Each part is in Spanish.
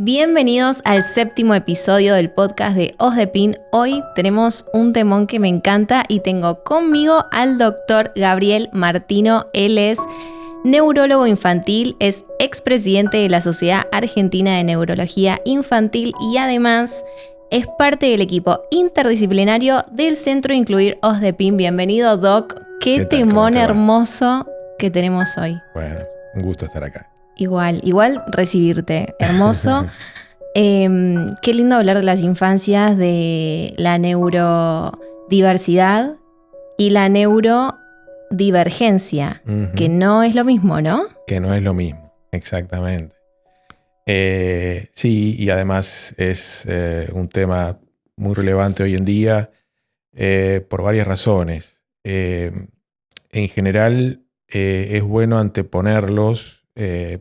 Bienvenidos al 7º episodio del podcast de Os de Pin. Hoy tenemos un temón que me encanta y tengo conmigo al doctor Gabriel Martino. Él es neurólogo infantil, es expresidente de la Sociedad Argentina de Neurología Infantil y además es parte del equipo interdisciplinario del Centro Incluir Os de Pin. Bienvenido, Doc. Qué temón hermoso que tenemos hoy. Bueno, un gusto estar acá. Igual recibirte, hermoso. Qué lindo hablar de las infancias, de la neurodiversidad y la neurodivergencia, que no es lo mismo, ¿no? Que no es lo mismo, exactamente. Sí, y además es un tema muy relevante hoy en día por varias razones. En general es bueno anteponerlos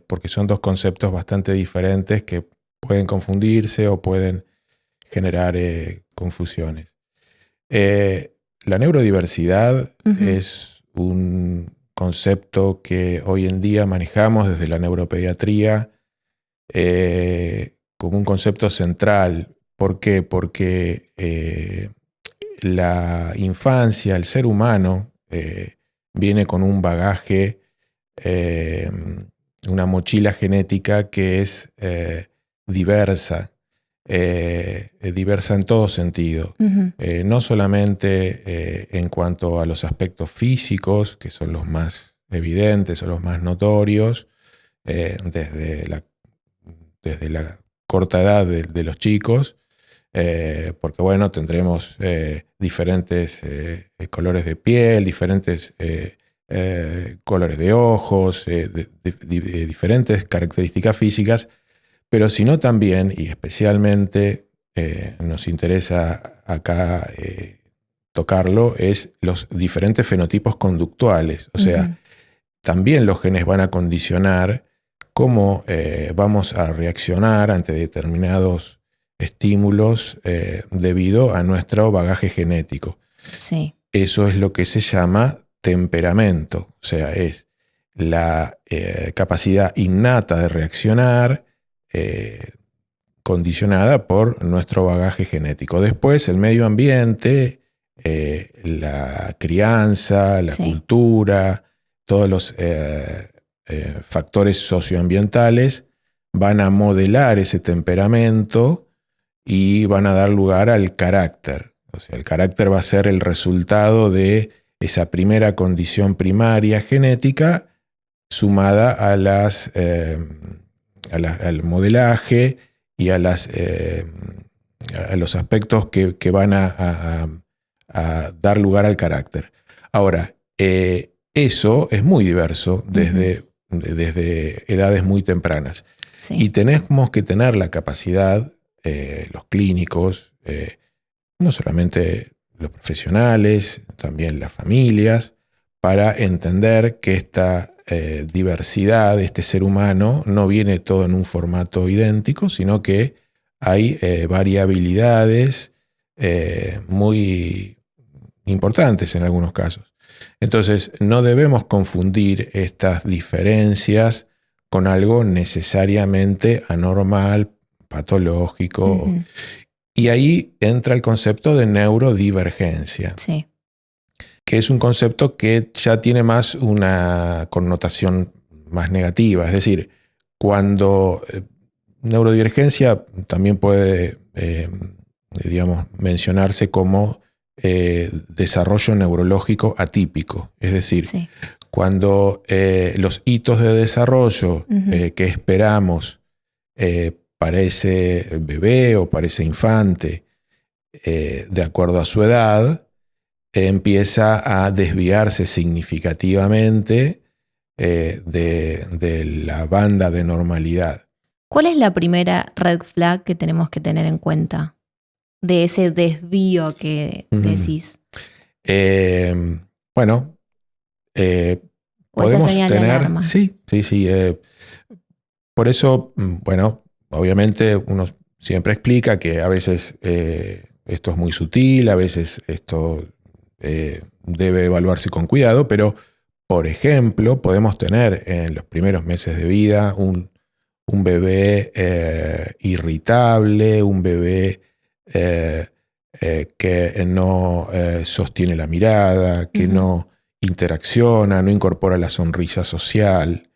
porque son dos conceptos bastante diferentes que pueden confundirse o pueden generar confusiones. La neurodiversidad es un concepto que hoy en día manejamos desde la neuropediatría como un concepto central. ¿Por qué? Porque la infancia, el ser humano, viene con un bagaje, una mochila genética que es diversa en todo sentido. No solamente en cuanto a los aspectos físicos, que son los más evidentes o los más notorios, desde la corta edad de los chicos, porque bueno, tendremos diferentes colores de piel, diferentes colores de ojos, diferentes características físicas, pero sino también, y especialmente nos interesa acá tocarlo, es los diferentes fenotipos conductuales. O sea, también los genes van a condicionar cómo vamos a reaccionar ante determinados estímulos debido a nuestro bagaje genético. Sí. Eso es lo que se llama temperamento, o sea, es la capacidad innata de reaccionar condicionada por nuestro bagaje genético. Después el medio ambiente, la crianza, la cultura, todos los factores socioambientales van a modelar ese temperamento y van a dar lugar al carácter. O sea, el carácter va a ser el resultado de esa primera condición primaria genética sumada a al modelaje y a los aspectos que van a dar lugar al carácter. Ahora, eso es muy diverso desde edades muy tempranas. Sí. Y tenemos que tener la capacidad, los clínicos, no solamente los profesionales, también las familias, para entender que esta diversidad de este ser humano no viene todo en un formato idéntico, sino que hay variabilidades muy importantes en algunos casos. Entonces, no debemos confundir estas diferencias con algo necesariamente anormal, patológico. Y ahí entra el concepto de neurodivergencia. Sí. Que es un concepto que ya tiene más una connotación más negativa. Es decir, cuando neurodivergencia también puede, mencionarse como desarrollo neurológico atípico. Es decir, cuando los hitos de desarrollo que esperamos para ese bebé o para ese infante, de acuerdo a su edad, empieza a desviarse significativamente de la banda de normalidad. ¿Cuál es la primera red flag que tenemos que tener en cuenta de ese desvío que decís? Podemos tener... Sí. Por eso, obviamente uno siempre explica que a veces esto es muy sutil, a veces esto debe evaluarse con cuidado, pero, por ejemplo, podemos tener en los primeros meses de vida un un bebé irritable, un bebé que no sostiene la mirada, que no interacciona, no incorpora la sonrisa social,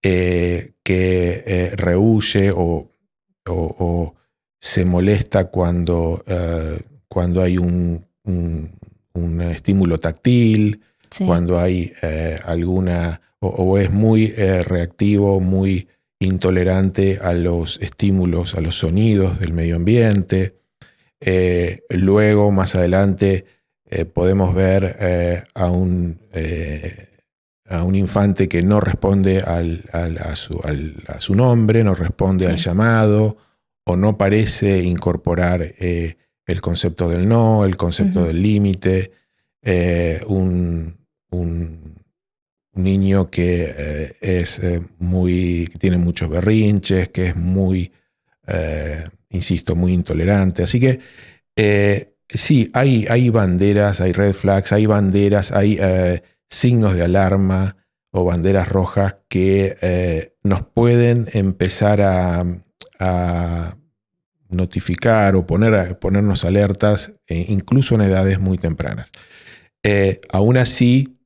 que rehúye o se molesta cuando hay un estímulo táctil, Sí. cuando hay alguna, o es muy reactivo, muy intolerante a los estímulos, a los sonidos del medio ambiente. Luego, más adelante, podemos ver a un infante que no responde a su nombre, no responde al llamado, o no parece incorporar el concepto del no, el concepto del límite. Un niño que que tiene muchos berrinches, que es muy, insisto, muy intolerante. Así que sí, hay banderas, hay red flags, hay banderas, hay signos de alarma o banderas rojas que nos pueden empezar a notificar o ponernos alertas, incluso en edades muy tempranas. Aún así,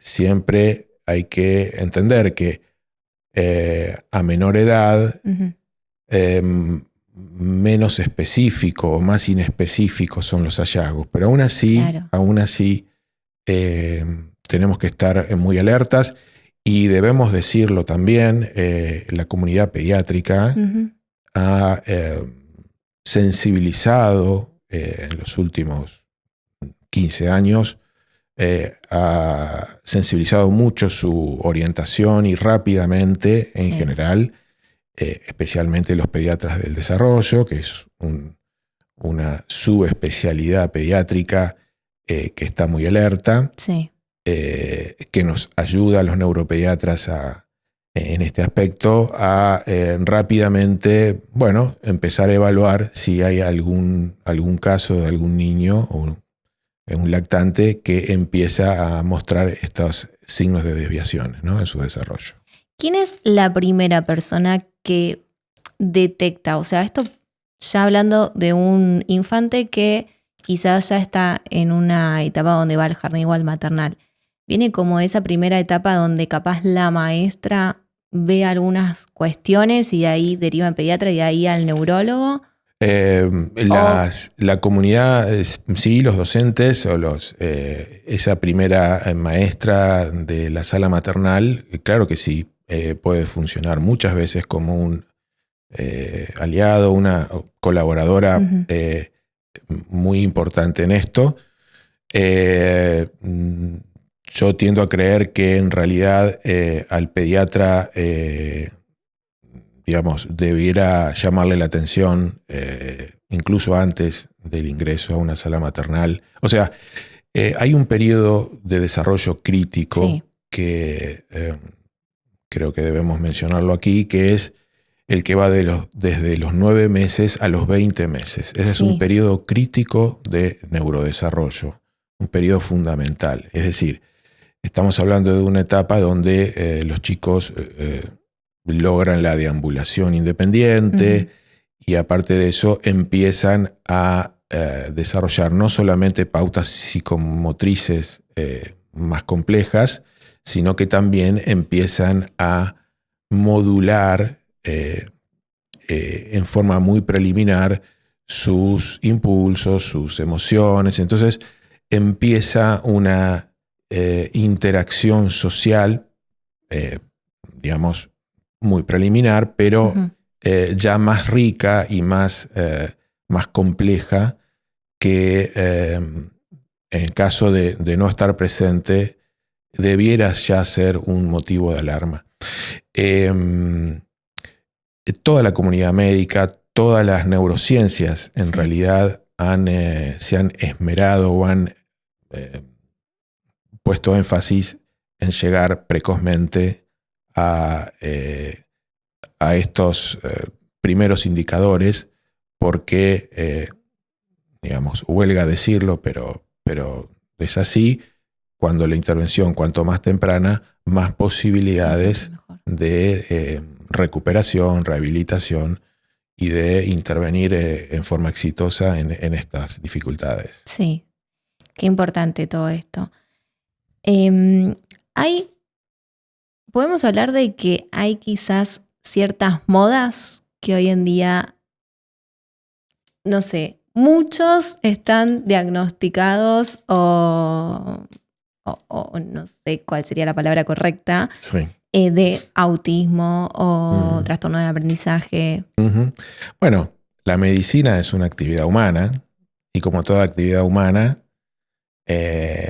siempre hay que entender que a menor edad, menos específico o más inespecíficos son los hallazgos. Pero aún así tenemos que estar muy alertas, y debemos decirlo también, la comunidad pediátrica ha sensibilizado en los últimos 15 años, ha sensibilizado mucho su orientación, y rápidamente en general, especialmente los pediatras del desarrollo, que es una subespecialidad pediátrica que está muy alerta, que nos ayuda a los neuropediatras en este aspecto a rápidamente, empezar a evaluar si hay algún caso de algún niño o un lactante que empieza a mostrar estos signos de desviación, ¿no?, en su desarrollo. ¿Quién es la primera persona que detecta? O sea, esto ya hablando de un infante que quizás ya está en una etapa donde va al jardín o al maternal. Viene como de esa primera etapa donde capaz la maestra ve algunas cuestiones y de ahí deriva en pediatra y de ahí al neurólogo. La comunidad, sí, los docentes o esa primera maestra de la sala maternal, claro que sí, puede funcionar muchas veces como un aliado, una colaboradora muy importante en esto. Yo tiendo a creer que en realidad al pediatra debiera llamarle la atención incluso antes del ingreso a una sala maternal. O sea, hay un periodo de desarrollo crítico que creo que debemos mencionarlo aquí, que es el que va desde los 9 meses a los 20 meses. Ese es un periodo crítico de neurodesarrollo, un periodo fundamental. Es decir, estamos hablando de una etapa donde los chicos logran la deambulación independiente y aparte de eso empiezan a desarrollar no solamente pautas psicomotrices más complejas, sino que también empiezan a modular en forma muy preliminar sus impulsos, sus emociones. Entonces empieza una interacción social, muy preliminar, pero ya más rica y más compleja, que en el caso de no estar presente debiera ya ser un motivo de alarma. Toda la comunidad médica, todas las neurociencias en realidad se han esmerado o han puesto énfasis en llegar precozmente a estos primeros indicadores, porque, huelga decirlo, pero es así. Cuando la intervención, cuanto más temprana, más posibilidades de recuperación, rehabilitación y de intervenir en forma exitosa en estas dificultades. Sí, qué importante todo esto. Podemos hablar de que hay quizás ciertas modas que hoy en día, no sé, muchos están diagnosticados o no sé cuál sería la palabra correcta, Sí. De autismo o trastorno del aprendizaje. Bueno, la medicina es una actividad humana y como toda actividad humana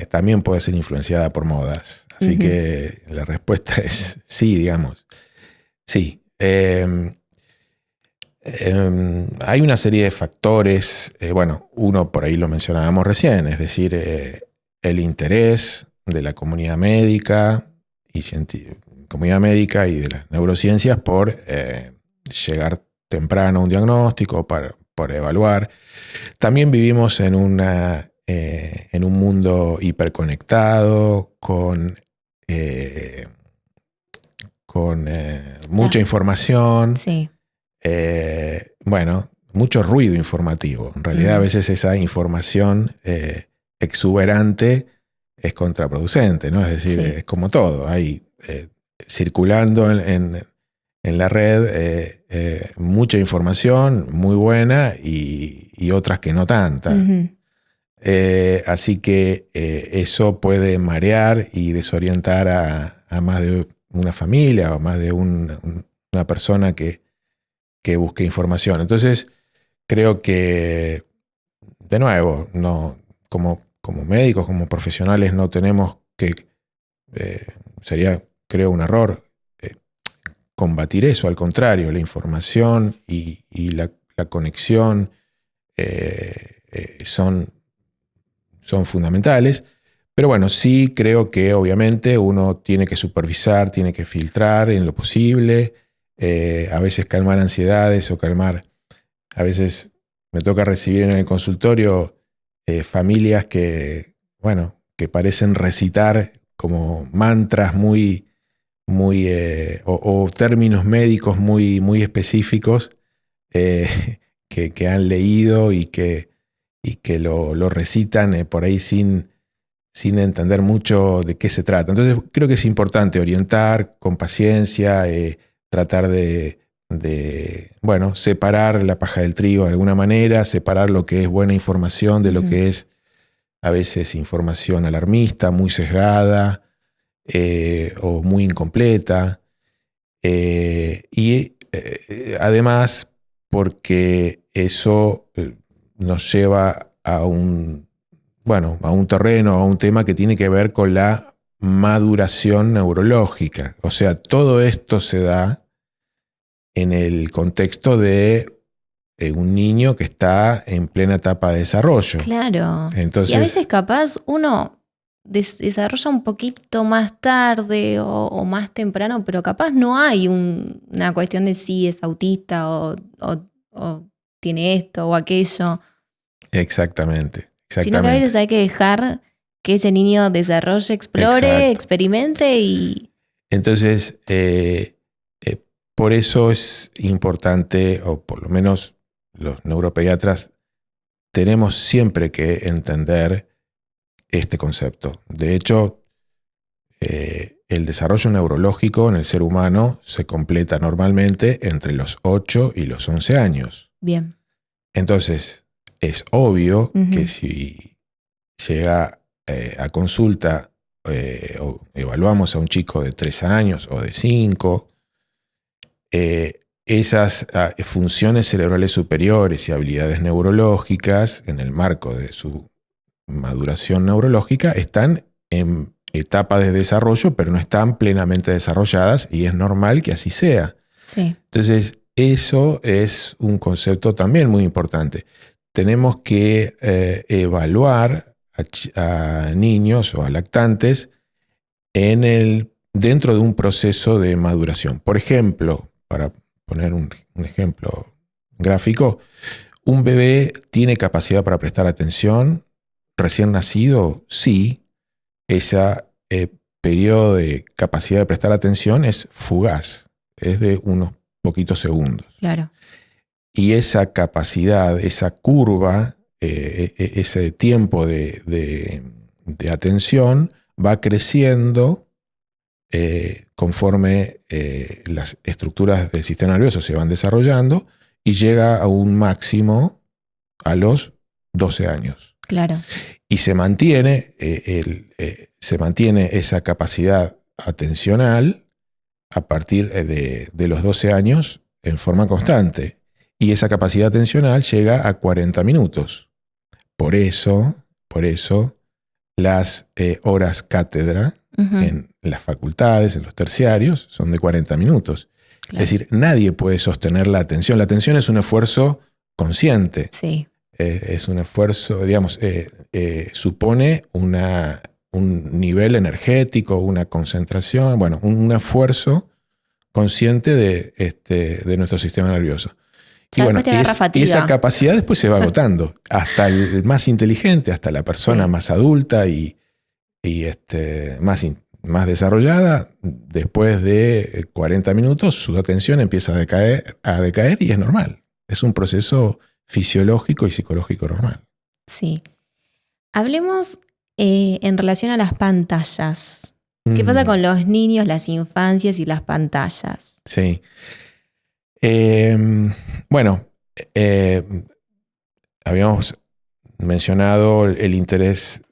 también puede ser influenciada por modas. Así que la respuesta es sí, digamos. Sí. Hay una serie de factores, uno por ahí lo mencionábamos recién, es decir, el interés de la comunidad médica y de las neurociencias por llegar temprano a un diagnóstico, por evaluar. También vivimos en un mundo hiperconectado, con mucha información. Sí. Mucho ruido informativo. En realidad, a veces esa información exuberante es contraproducente, ¿no? Es decir, es como todo. Hay circulando en la red mucha información muy buena y otras que no tanta. Así que eso puede marear y desorientar a más de una familia o más de una persona que busque información. Entonces, creo que, de nuevo, no, como médicos, como profesionales, no tenemos que, sería, creo, un error combatir eso. Al contrario, la información y la conexión son fundamentales. Pero bueno, sí creo que obviamente uno tiene que supervisar, tiene que filtrar en lo posible, a veces calmar ansiedades o a veces me toca recibir en el consultorio familias que parecen recitar como mantras o términos médicos muy específicos que han leído y que lo recitan por ahí sin entender mucho de qué se trata. Entonces creo que es importante orientar con paciencia, tratar de separar la paja del trigo de alguna manera, separar lo que es buena información de lo que es a veces información alarmista, muy sesgada o muy incompleta. Además, porque eso nos lleva a un terreno, a un tema que tiene que ver con la maduración neurológica. O sea, todo esto se da en el contexto de un niño que está en plena etapa de desarrollo. Claro. Entonces, y a veces capaz uno desarrolla un poquito más tarde o más temprano, pero capaz no hay una cuestión de si es autista o tiene esto o aquello. Exactamente. Sino que a veces hay que dejar que ese niño desarrolle, explore, experimente y... Entonces, por eso es importante, o por lo menos los neuropediatras tenemos siempre que entender este concepto. De hecho, el desarrollo neurológico en el ser humano se completa normalmente entre los 8 y los 11 años. Bien. Entonces, es obvio que si llega a consulta o evaluamos a un chico de 3 años o de 5, esas funciones cerebrales superiores y habilidades neurológicas en el marco de su maduración neurológica están en etapa de desarrollo, pero no están plenamente desarrolladas y es normal que así sea. Sí. Entonces, eso es un concepto también muy importante. Tenemos que evaluar a niños o a lactantes dentro de un proceso de maduración. Por ejemplo, para poner un ejemplo gráfico, ¿un bebé tiene capacidad para prestar atención recién nacido? Sí. Ese periodo de capacidad de prestar atención es fugaz. es de unos poquitos segundos. Claro. Y esa capacidad, esa curva, ese tiempo de atención va creciendo conforme las estructuras del sistema nervioso se van desarrollando y llega a un máximo a los 12 años. Claro. Y se mantiene esa capacidad atencional a partir de los 12 años en forma constante. Y esa capacidad atencional llega a 40 minutos. Por eso las horas cátedra en las facultades, en los terciarios, son de 40 minutos. Claro. Es decir, nadie puede sostener la atención. La atención es un esfuerzo consciente. Sí. Es un esfuerzo, digamos, supone un nivel energético, una concentración, bueno, un esfuerzo consciente de nuestro sistema nervioso. Y bueno, y esa capacidad después se va agotando. Hasta el más inteligente, hasta la persona más adulta y más desarrollada, después de 40 minutos, su atención empieza a decaer y es normal. Es un proceso fisiológico y psicológico normal. Sí. Hablemos en relación a las pantallas. ¿Qué pasa con los niños, las infancias y las pantallas? Sí. Bueno, habíamos mencionado el interés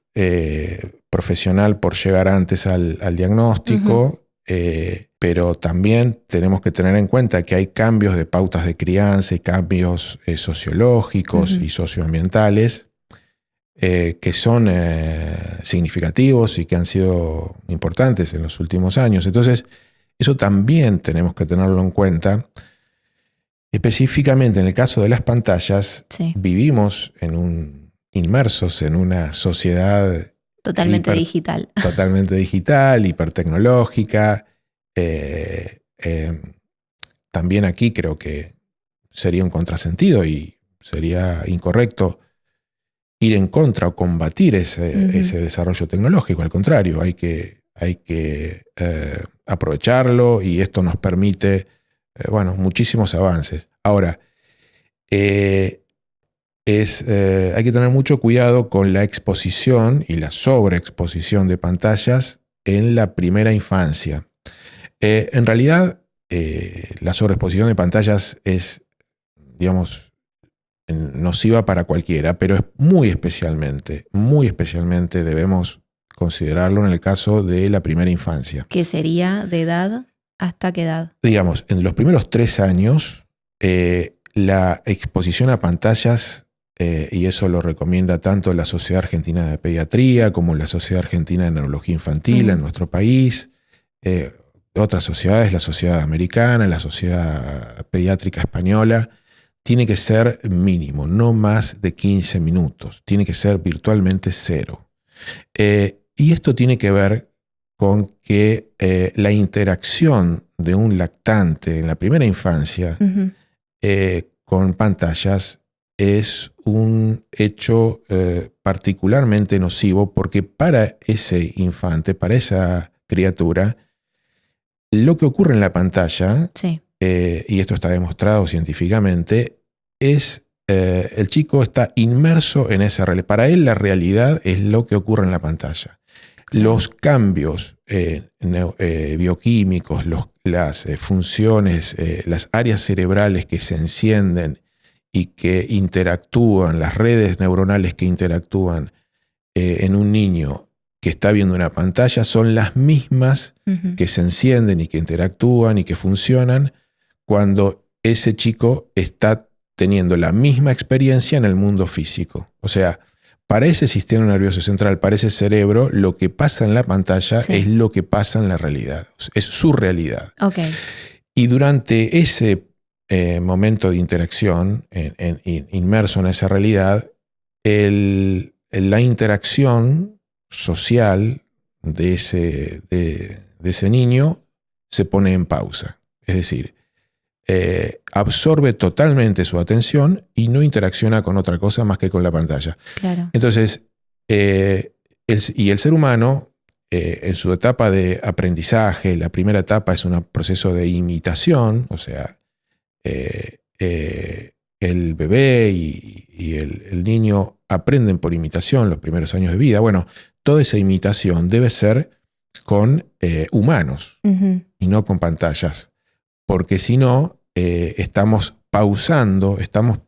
profesional por llegar antes al diagnóstico, pero también tenemos que tener en cuenta que hay cambios de pautas de crianza y cambios sociológicos y socioambientales que son significativos y que han sido importantes en los últimos años. Entonces, eso también tenemos que tenerlo en cuenta. Específicamente en el caso de las pantallas, vivimos inmersos en una sociedad totalmente digital. Totalmente digital, hipertecnológica. También aquí creo que sería un contrasentido y sería incorrecto ir en contra o combatir ese desarrollo tecnológico. Al contrario, hay que aprovecharlo y esto nos permite muchísimos avances. Ahora, hay que tener mucho cuidado con la exposición y la sobreexposición de pantallas en la primera infancia. En realidad, la sobreexposición de pantallas es, digamos, nociva para cualquiera, pero muy especialmente debemos considerarlo en el caso de la primera infancia. ¿Qué sería de edad? ¿Hasta qué edad? Digamos, en los primeros 3 años, la exposición a pantallas, y eso lo recomienda tanto la Sociedad Argentina de Pediatría como la Sociedad Argentina de Neurología Infantil en nuestro país, otras sociedades, la Sociedad Americana, la Sociedad Pediátrica Española, tiene que ser mínimo, no más de 15 minutos, tiene que ser virtualmente 0. Y esto tiene que ver con que la interacción de un lactante en la primera infancia con pantallas es un hecho particularmente nocivo porque para ese infante, para esa criatura, lo que ocurre en la pantalla, y esto está demostrado científicamente, es el chico está inmerso en esa realidad. Para él la realidad es lo que ocurre en la pantalla. Los cambios bioquímicos, las funciones, las áreas cerebrales que se encienden y que interactúan, las redes neuronales que interactúan en un niño que está viendo una pantalla son las mismas que se encienden y que interactúan y que funcionan cuando ese chico está teniendo la misma experiencia en el mundo físico. O sea, para ese sistema nervioso central, para ese cerebro, lo que pasa en la pantalla es lo que pasa en la realidad. Es su realidad. Okay. Y durante ese momento de interacción, inmerso en esa realidad, la interacción social de ese niño se pone en pausa. Es decir, absorbe totalmente su atención y no interacciona con otra cosa más que con la pantalla. Claro. Entonces, el ser humano en su etapa de aprendizaje, la primera etapa es un proceso de imitación, o sea, el bebé y el niño aprenden por imitación los primeros años de vida. Bueno, toda esa imitación debe ser con humanos y no con pantallas, porque si no, estamos pausando, estamos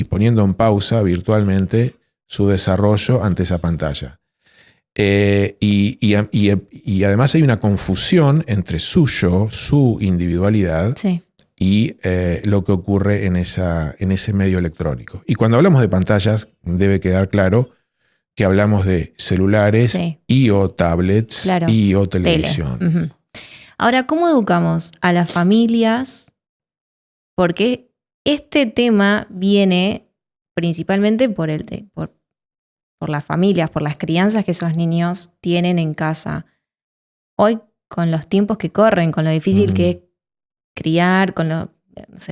poniendo en pausa virtualmente su desarrollo ante esa pantalla. Y además hay una confusión entre su individualidad, y lo que ocurre en ese medio electrónico. Y cuando hablamos de pantallas, debe quedar claro que hablamos de celulares y o tablets y o televisión. Ahora, ¿cómo educamos a las familias? Porque este tema viene principalmente por las familias, por las crianzas que esos niños tienen en casa. Hoy, con los tiempos que corren, con lo difícil que es criar,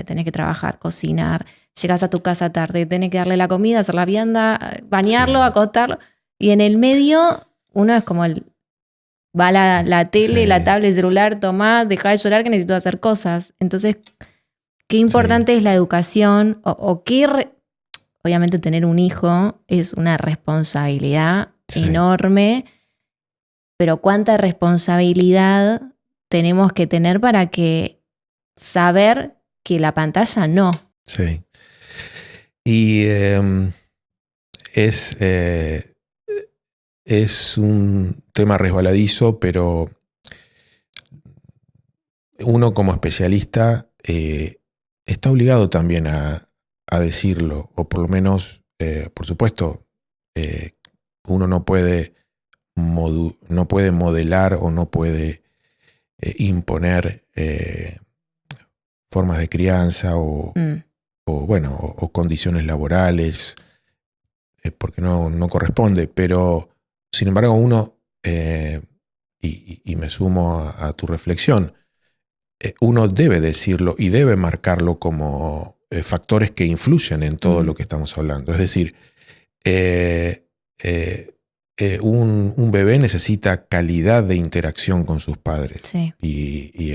tenés que trabajar, cocinar, llegas a tu casa tarde, tenés que darle la comida, hacer la vianda, bañarlo, acostarlo. Y en el medio, uno es como va la tele, la tablet, el celular, tomá, dejá de llorar que necesito hacer cosas. Entonces, qué importante es la educación, obviamente tener un hijo es una responsabilidad enorme, pero cuánta responsabilidad tenemos que tener para saber que la pantalla no. Sí. Y es un tema resbaladizo, pero uno como especialista está obligado también a decirlo, o por lo menos, por supuesto, uno no puede modelar o no puede imponer formas de crianza o condiciones laborales, porque no corresponde, pero sin embargo uno, y me sumo a tu reflexión, uno debe decirlo y debe marcarlo como factores que influyen en todo lo que estamos hablando. Es decir, un bebé necesita calidad de interacción con sus padres. Y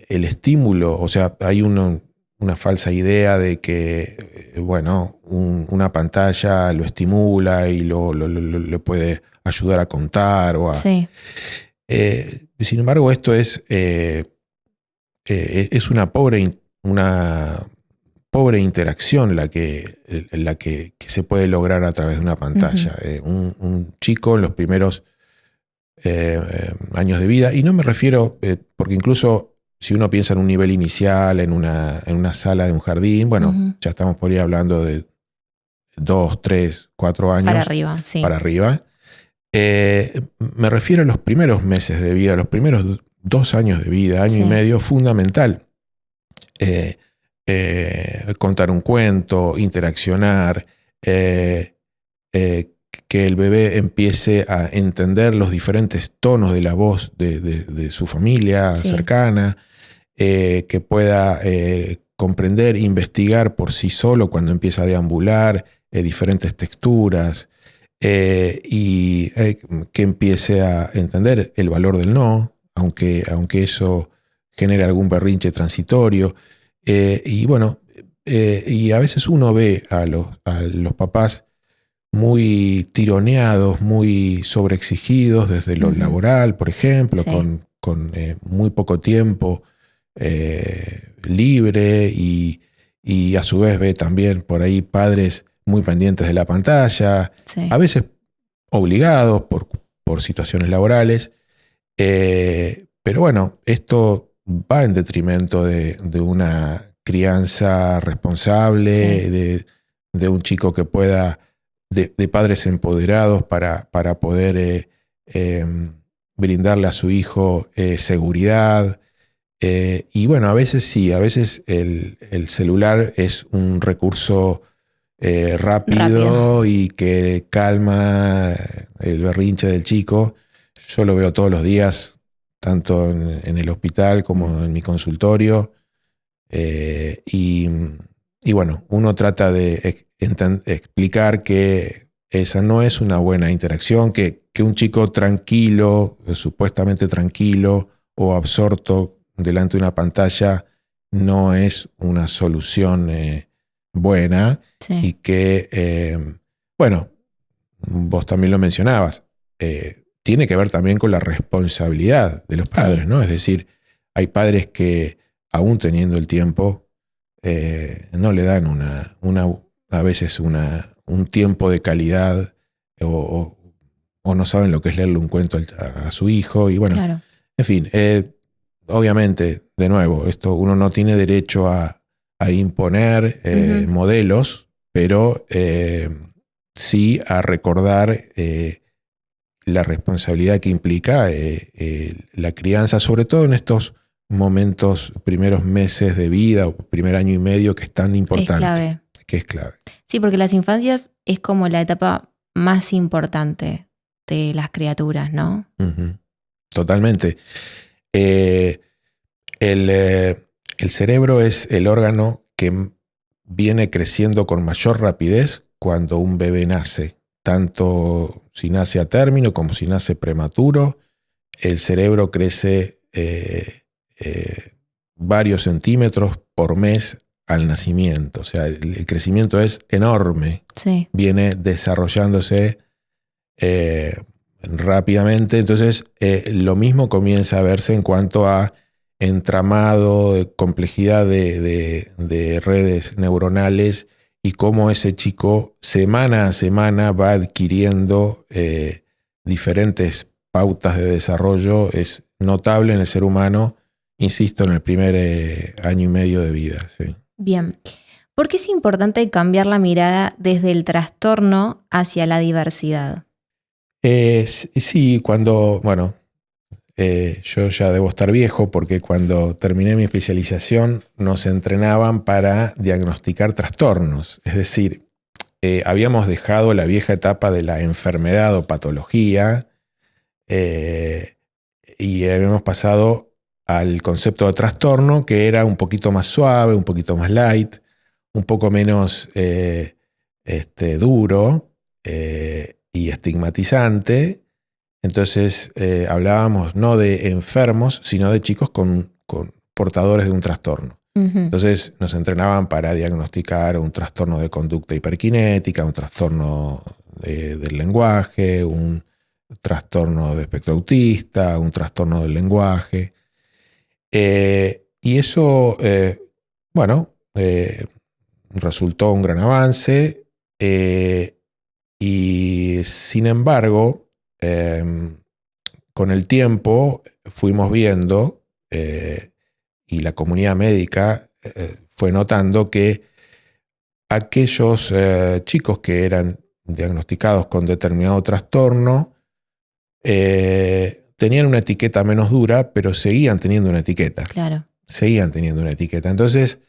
el estímulo, o sea, hay una falsa idea de que, una pantalla lo estimula y le puede ayudar a contar. Sin embargo, esto es una pobre interacción la que se puede lograr a través de una pantalla. Un chico en los primeros años de vida, y no me refiero, porque incluso si uno piensa en un nivel inicial, en una sala de un jardín, ya estamos por ahí hablando de 2, 3, 4 años. Para arriba. Me refiero a los primeros meses de vida, los primeros 2 años de vida, año y medio, fundamental. Contar un cuento, interaccionar, que el bebé empiece a entender los diferentes tonos de la voz de su familia cercana, que pueda comprender, investigar por sí solo cuando empieza a deambular diferentes texturas, y que empiece a entender el valor del no, aunque eso genere algún berrinche transitorio. Y a veces uno ve a los papás muy tironeados, muy sobreexigidos desde lo laboral, por ejemplo, con muy poco tiempo libre, y a su vez ve también por ahí padres muy pendientes de la pantalla, a veces obligados por situaciones laborales, pero esto va en detrimento de una crianza responsable, de un chico que pueda, de padres empoderados para poder brindarle a su hijo seguridad. Y a veces el celular es un recurso rápido y que calma el berrinche del chico. Yo lo veo todos los días, tanto en el hospital como en mi consultorio. Uno trata de explicar que esa no es una buena interacción, que un chico tranquilo, supuestamente tranquilo o absorto delante de una pantalla no es una solución buena. Sí. Y que, bueno, vos también lo mencionabas, tiene que ver también con la responsabilidad de los padres, Sí. ¿no? Es decir, hay padres que, aún teniendo el tiempo, no le dan a veces un tiempo de calidad o no saben lo que es leerle un cuento a su hijo. Y bueno, Claro. en fin, obviamente, de nuevo, esto uno no tiene derecho a imponer modelos, pero sí a recordar la responsabilidad que implica la crianza, sobre todo en estos momentos, primeros meses de vida o primer año y medio, que es tan importante. Es clave. Que es clave. Sí, porque las infancias es como la etapa más importante de las criaturas, ¿no? Uh-huh. Totalmente. El cerebro es el órgano que viene creciendo con mayor rapidez cuando un bebé nace. Tanto si nace a término como si nace prematuro, el cerebro crece varios centímetros por mes al nacimiento. O sea, el crecimiento es enorme. Sí. Viene desarrollándose rápidamente. Entonces, lo mismo comienza a verse en cuanto a entramado, de complejidad de redes neuronales y cómo ese chico semana a semana va adquiriendo diferentes pautas de desarrollo. Es notable en el ser humano, insisto, en el primer año y medio de vida. Sí. Bien. ¿Por qué es importante cambiar la mirada desde el trastorno hacia la diversidad? Sí, cuando, bueno, yo ya debo estar viejo porque cuando terminé mi especialización nos entrenaban para diagnosticar trastornos. Es decir, habíamos dejado la vieja etapa de la enfermedad o patología y habíamos pasado al concepto de trastorno, que era un poquito más suave, un poquito más light, un poco menos duro y estigmatizante. Entonces hablábamos no de enfermos, sino de chicos con portadores de un trastorno. Uh-huh. Entonces nos entrenaban para diagnosticar un trastorno de conducta hiperkinética, un trastorno del lenguaje, un trastorno de espectro autista, un trastorno del lenguaje. Y eso, resultó un gran avance. Y sin embargo, con el tiempo fuimos viendo y la comunidad médica fue notando que aquellos chicos que eran diagnosticados con determinado trastorno tenían una etiqueta menos dura, pero seguían teniendo una etiqueta. Claro. Seguían teniendo una etiqueta. Entonces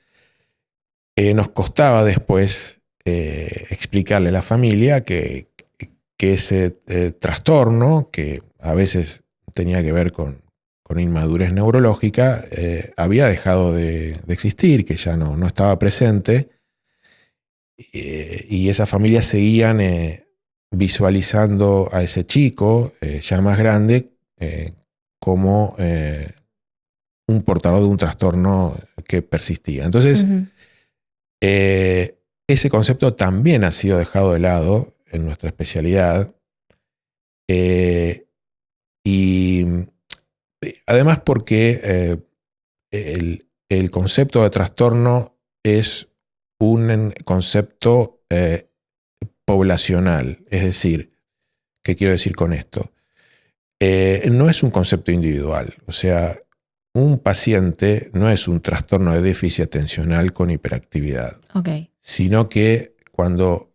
nos costaba después explicarle a la familia que ese trastorno, que a veces tenía que ver con inmadurez neurológica, había dejado de existir, que ya no estaba presente, y esas familias seguían visualizando a ese chico ya más grande como un portador de un trastorno que persistía. Entonces, uh-huh. Ese concepto también ha sido dejado de lado en nuestra especialidad. Y además porque el concepto de trastorno es un concepto poblacional. Es decir, ¿qué quiero decir con esto? No es un concepto individual. O sea, un paciente no es un trastorno de déficit atencional con hiperactividad. Okay. Sino que cuando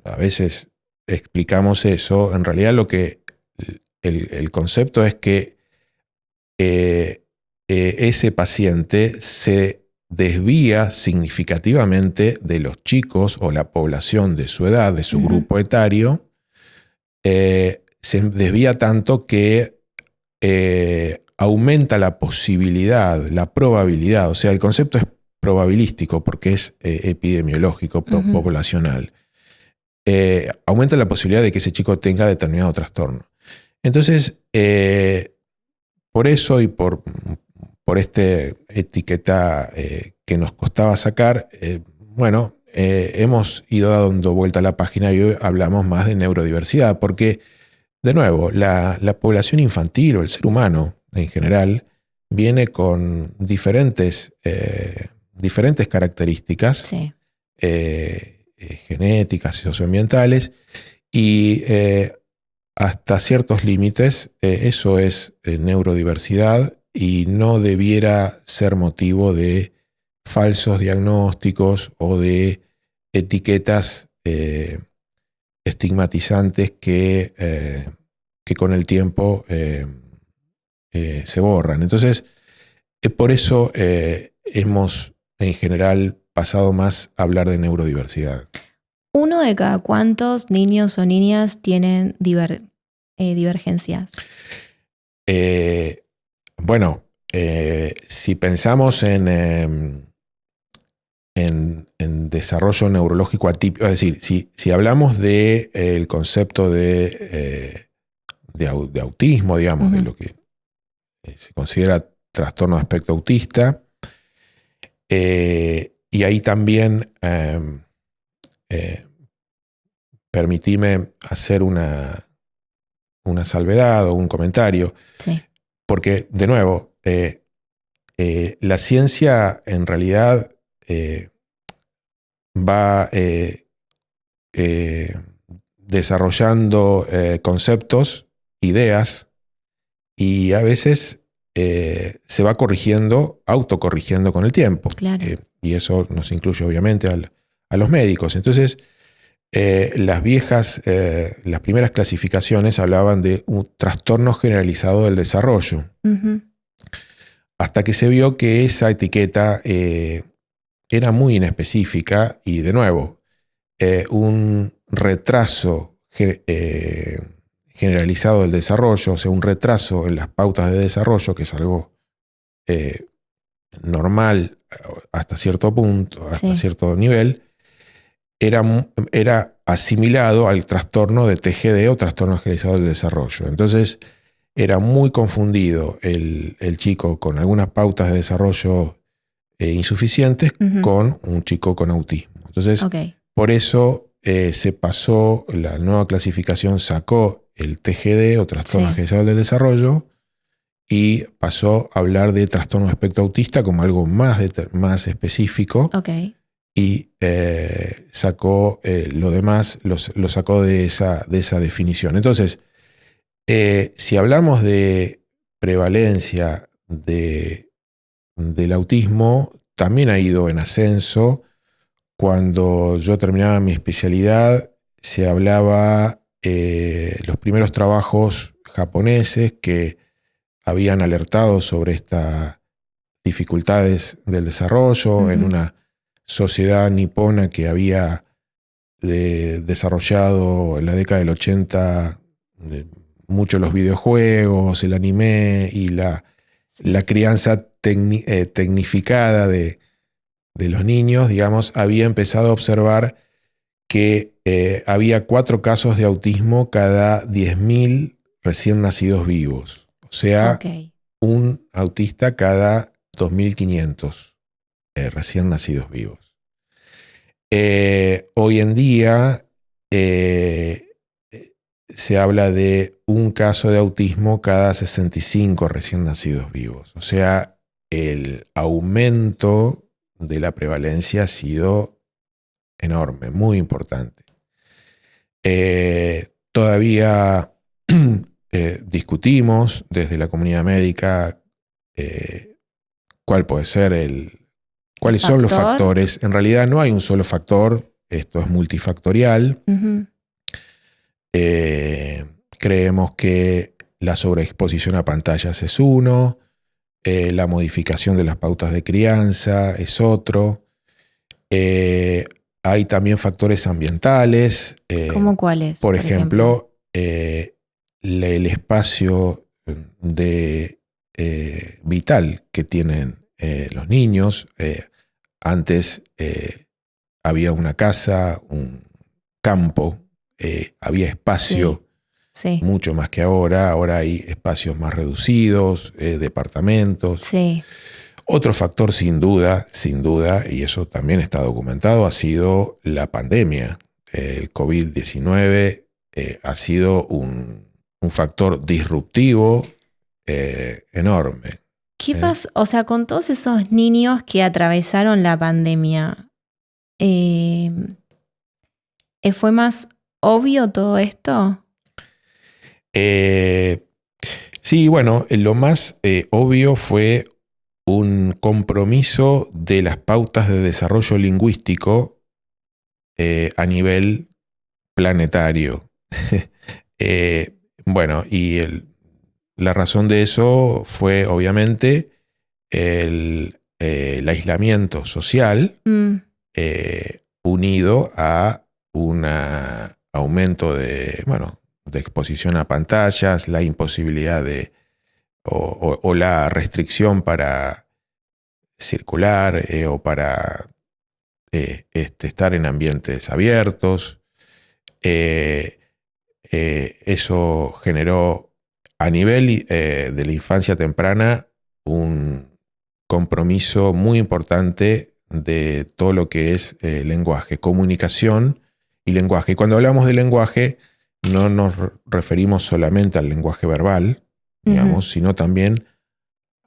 a veces explicamos eso, en realidad lo que el concepto es que ese paciente se desvía significativamente de los chicos o la población de su edad, de su grupo etario, se desvía tanto que aumenta la posibilidad, la probabilidad. O sea, el concepto es probabilístico porque es epidemiológico, poblacional. aumenta la posibilidad de que ese chico tenga determinado trastorno. Entonces, por eso y por esta etiqueta que nos costaba sacar, hemos ido dando vuelta a la página y hoy hablamos más de neurodiversidad, porque, de nuevo, la población infantil o el ser humano en general viene con diferentes características, sí, genéticas y socioambientales, y hasta ciertos límites eso es neurodiversidad y no debiera ser motivo de falsos diagnósticos o de etiquetas estigmatizantes que con el tiempo se borran. Entonces, por eso hemos en general pasado más a hablar de neurodiversidad. ¿1 de cada cuántos niños o niñas tienen divergencias? Si pensamos en desarrollo neurológico atípico, es decir, si hablamos del concepto de autismo, digamos, de lo que se considera trastorno de espectro autista, y ahí también permitime hacer una salvedad o un comentario, sí, porque, de nuevo, la ciencia en realidad va desarrollando conceptos, ideas, y a veces se va autocorrigiendo con el tiempo. claro. Y eso nos incluye obviamente a los médicos. Entonces, las primeras clasificaciones hablaban de un trastorno generalizado del desarrollo. Uh-huh. Hasta que se vio que esa etiqueta era muy inespecífica y, de nuevo, un retraso generalizado del desarrollo, o sea, un retraso en las pautas de desarrollo, que es algo normal hasta cierto punto, hasta cierto nivel, era asimilado al trastorno de TGD o trastorno generalizado del desarrollo. Entonces, era muy confundido el chico con algunas pautas de desarrollo insuficientes con un chico con autismo. Entonces, por eso se pasó, la nueva clasificación sacó el TGD o trastorno generalizado del desarrollo y pasó a hablar de trastorno de espectro autista como algo más específico. Y sacó lo demás, lo sacó de esa definición. Entonces, si hablamos de prevalencia del autismo, también ha ido en ascenso. Cuando yo terminaba mi especialidad, se hablaba los primeros trabajos japoneses que habían alertado sobre estas dificultades del desarrollo en una sociedad nipona que había desarrollado en la década del 80 mucho los videojuegos, el anime y la crianza tecnificada de los niños, digamos, había empezado a observar que había 4 casos de autismo cada 10.000 recién nacidos vivos. O sea, un autista cada 2.500 recién nacidos vivos. Hoy en día se habla de un caso de autismo cada 65 recién nacidos vivos. O sea, el aumento de la prevalencia ha sido enorme, muy importante. Todavía discutimos desde la comunidad médica cuál puede ser cuáles son los factores. En realidad no hay un solo factor, esto es multifactorial. Creemos que la sobreexposición a pantallas es uno, la modificación de las pautas de crianza es otro. Hay también factores ambientales. ¿Cómo cuáles? Por ejemplo, el espacio vital que tienen los niños. Antes había una casa, campo, había espacio. Sí. Mucho más que ahora. Ahora hay espacios más reducidos, departamentos. Sí. Otro factor sin duda, y eso también está documentado, ha sido la pandemia. El COVID-19 ha sido un factor disruptivo enorme. ¿Qué pasa? O sea, con todos esos niños que atravesaron la pandemia, ¿fue más obvio todo esto? Sí, bueno, lo más obvio fue un compromiso de las pautas de desarrollo lingüístico a nivel planetario. Bueno, y la razón de eso fue obviamente el aislamiento social unido a un aumento de exposición a pantallas, la imposibilidad o la restricción para circular o para estar en ambientes abiertos. Eso generó a nivel de la infancia temprana un compromiso muy importante de todo lo que es lenguaje, comunicación y lenguaje. Y cuando hablamos de lenguaje, no nos referimos solamente al lenguaje verbal, digamos, sino también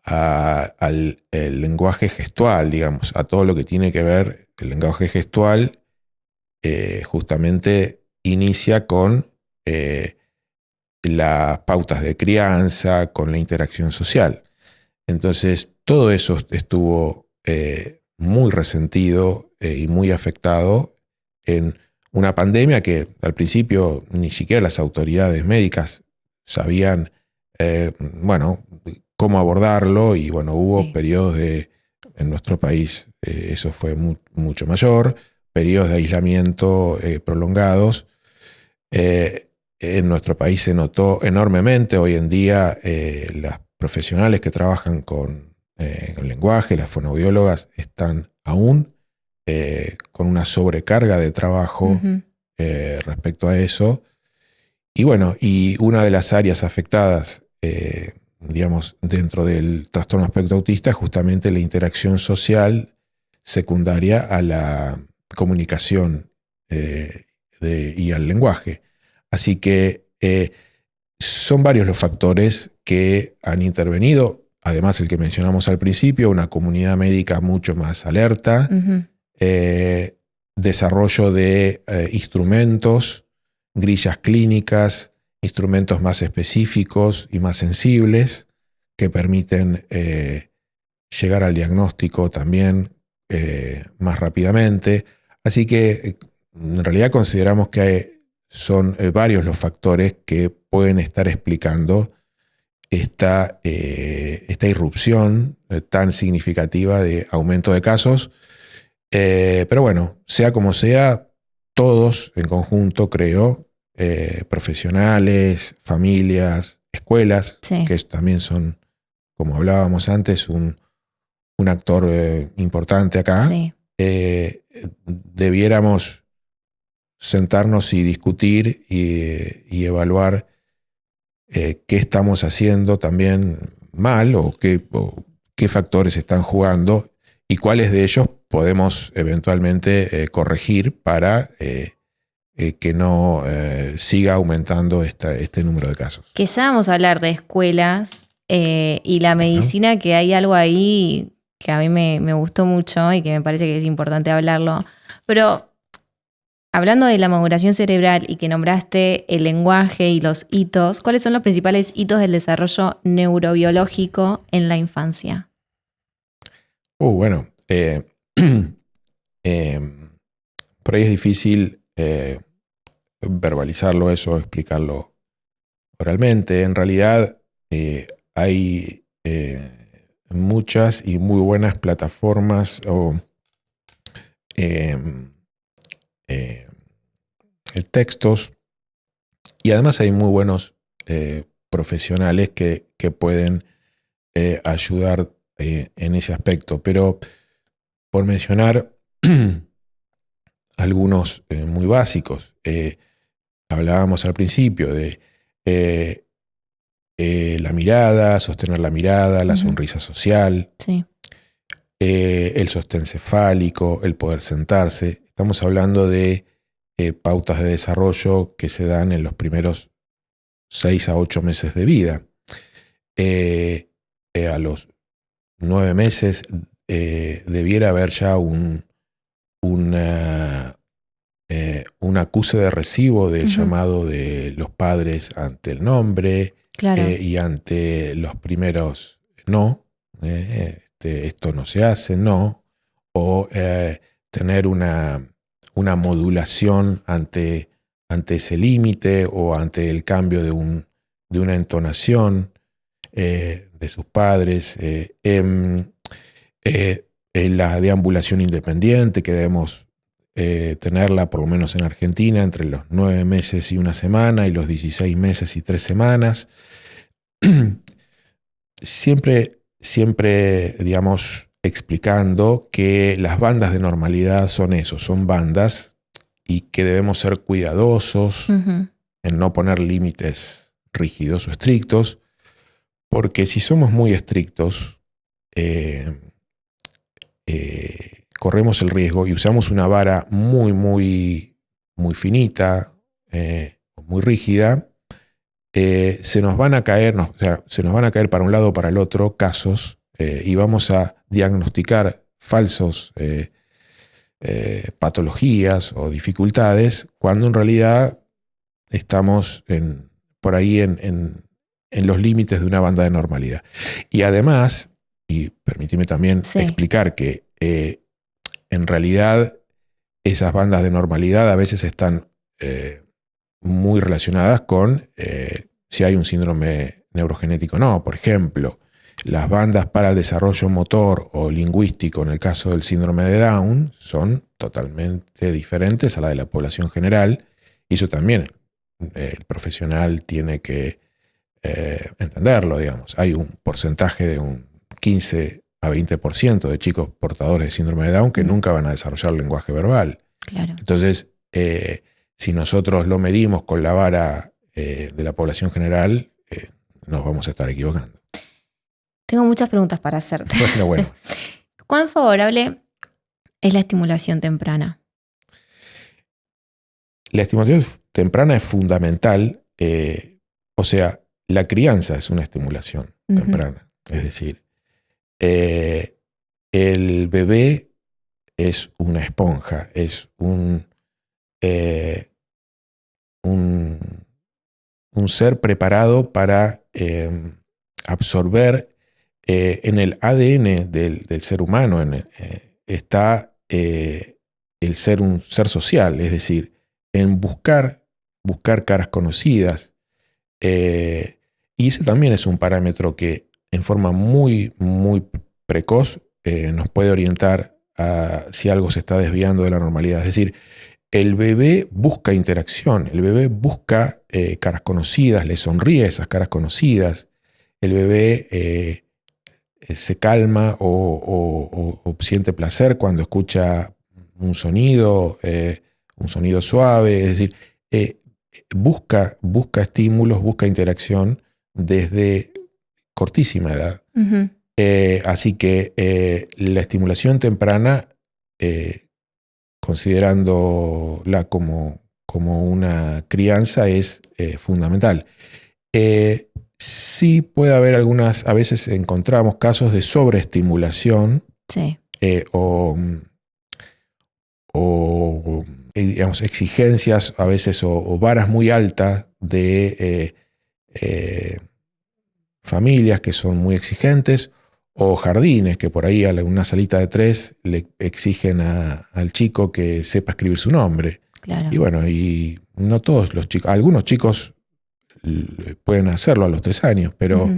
al lenguaje gestual, digamos, a todo lo que tiene que ver. El lenguaje gestual justamente inicia con las pautas de crianza, con la interacción social. Entonces, todo eso estuvo muy resentido y muy afectado en una pandemia que al principio ni siquiera las autoridades médicas sabían cómo abordarlo, y hubo periodos en nuestro país, eso fue mucho mayor, periodos de aislamiento prolongados. En nuestro país se notó enormemente. Hoy en día las profesionales que trabajan con el lenguaje, las fonoaudiólogas, están aún con una sobrecarga de trabajo respecto a eso. Y una de las áreas afectadas, dentro del trastorno espectro autista es justamente la interacción social secundaria a la comunicación y al lenguaje. Así que son varios los factores que han intervenido. Además, el que mencionamos al principio, una comunidad médica mucho más alerta, desarrollo de instrumentos, grillas clínicas, instrumentos más específicos y más sensibles que permiten llegar al diagnóstico también más rápidamente. Así que en realidad consideramos que son varios los factores que pueden estar explicando esta irrupción tan significativa de aumento de casos. Pero sea como sea, todos en conjunto, creo, profesionales, familias, escuelas, que también son, como hablábamos antes, un actor importante acá, debiéramos sentarnos y discutir y evaluar qué estamos haciendo también mal o qué factores están jugando y cuáles de ellos podemos eventualmente corregir para que no siga aumentando este número de casos. Que ya vamos a hablar de escuelas y la medicina, que hay algo ahí que a mí me gustó mucho y que me parece que es importante hablarlo. Pero hablando de la maduración cerebral y que nombraste el lenguaje y los hitos, ¿cuáles son los principales hitos del desarrollo neurobiológico en la infancia? Por ahí es difícil verbalizarlo eso, explicarlo oralmente. En realidad hay muchas y muy buenas plataformas o textos, y además hay muy buenos profesionales que pueden ayudar en ese aspecto. Pero por mencionar algunos muy básicos. Hablábamos al principio de la mirada, sostener la mirada, la sonrisa social, sí. El sostén cefálico, el poder sentarse. Estamos hablando de pautas de desarrollo que se dan en los primeros 6 a 8 meses de vida. A los 9 meses debiera haber ya un acuse de recibo del llamado de los padres ante el nombre, claro. Y ante los primeros no, esto no se hace, no, o tener una modulación ante ese límite o ante el cambio de una entonación de sus padres, en la deambulación independiente que debemos tenerla, por lo menos en Argentina, entre los 9 meses y 1 semana y los 16 meses y 3 semanas. Siempre, digamos, explicando que las bandas de normalidad son eso, son bandas y que debemos ser cuidadosos en no poner límites rígidos o estrictos, porque si somos muy estrictos, corremos el riesgo y usamos una vara muy, muy, muy finita, muy rígida, se nos van a caer para un lado o para el otro casos y vamos a diagnosticar falsos patologías o dificultades cuando en realidad estamos por ahí en los límites de una banda de normalidad. Y además, y permíteme también explicar que en realidad esas bandas de normalidad a veces están muy relacionadas con si hay un síndrome neurogenético o no. Por ejemplo, las bandas para el desarrollo motor o lingüístico en el caso del síndrome de Down son totalmente diferentes a la de la población general, y eso también el profesional tiene que entenderlo, digamos. Hay un porcentaje de un 15 a 20% de chicos portadores de síndrome de Down que nunca van a desarrollar lenguaje verbal. Claro. Entonces, si nosotros lo medimos con la vara de la población general, nos vamos a estar equivocando. Tengo muchas preguntas para hacerte. Bueno. ¿Cuán favorable es la estimulación temprana? La estimulación temprana es fundamental. O sea, la crianza es una estimulación temprana. Es decir, el bebé es una esponja, es un ser preparado para absorber en el ADN del ser humano, está el ser un ser social, es decir, en buscar caras conocidas. Y ese también es un parámetro que en forma muy, muy precoz nos puede orientar a si algo se está desviando de la normalidad. Es decir, el bebé busca interacción, el bebé busca caras conocidas, le sonríe a esas caras conocidas. El bebé se calma o siente placer cuando escucha un sonido suave. Es decir, busca estímulos, busca interacción desde cortísima edad. Así que la estimulación temprana, considerándola como una crianza, es fundamental. Sí puede haber a veces encontramos casos de sobreestimulación, sí. o digamos, exigencias a veces o varas muy altas de familias que son muy exigentes, o jardines que por ahí a una salita de 3 le exigen al chico que sepa escribir su nombre. Claro. Y bueno, y no todos los chicos, algunos chicos pueden hacerlo a los 3 años, pero